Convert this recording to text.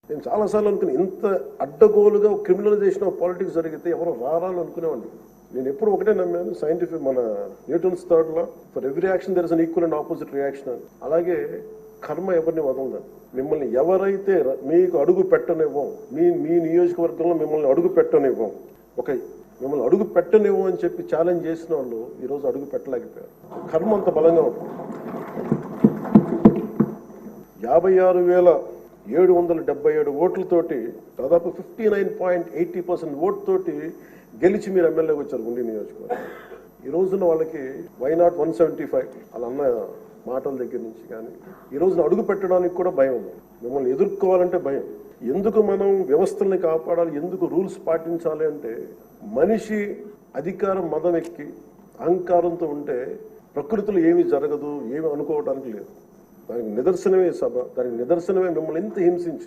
నేను చాలాసార్లు అనుకుని ఇంత అడ్డగోలుగా క్రిమినలైజేషన్ ఆఫ్ పాలిటిక్స్ జరిగితే ఎవరు రారాలు అనుకునేవాడిని. నేను ఎప్పుడు ఒకటే నమ్మాను, సైంటిఫిక్ మన Newton's third law, for every action there is an equal and opposite reaction అని. అలాగే కర్మ ఎవరిని వదలదు. మిమ్మల్ని ఎవరైతే మీకు అడుగు పెట్టనివ్వం, మీ నియోజకవర్గంలో మిమ్మల్ని అడుగు పెట్టనివ్వం, మిమ్మల్ని అడుగు పెట్టనివ్వం అని చెప్పి ఛాలెంజ్ చేసిన వాళ్ళు ఈరోజు అడుగు పెట్టలేకపోయారు. కర్మ అంత బలంగా ఉంటుంది. 56,777 ఓట్లతోటి దాదాపు 59.80% ఓట్ తోటి గెలిచి మీరు ఎమ్మెల్యేకి వచ్చారు గుండి నియోజకవర్గం. ఈ రోజున వాళ్ళకి వైనాట్ 175 అలా అన్న మాటల దగ్గర నుంచి కానీ ఈ రోజున అడుగు పెట్టడానికి కూడా భయం ఉంది. మిమ్మల్ని ఎదుర్కోవాలంటే భయం. ఎందుకు మనం వ్యవస్థల్ని కాపాడాలి, ఎందుకు రూల్స్ పాటించాలి అంటే మనిషి అధికారం మదం ఎక్కి అహంకారంతో ఉంటే ప్రకృతిలో ఏమీ జరగదు, ఏమి అనుకోవడానికి లేదు. దానికి నిదర్శనమే సభ, దానికి నిదర్శనమే మిమ్మల్ని ఇంత హింసించి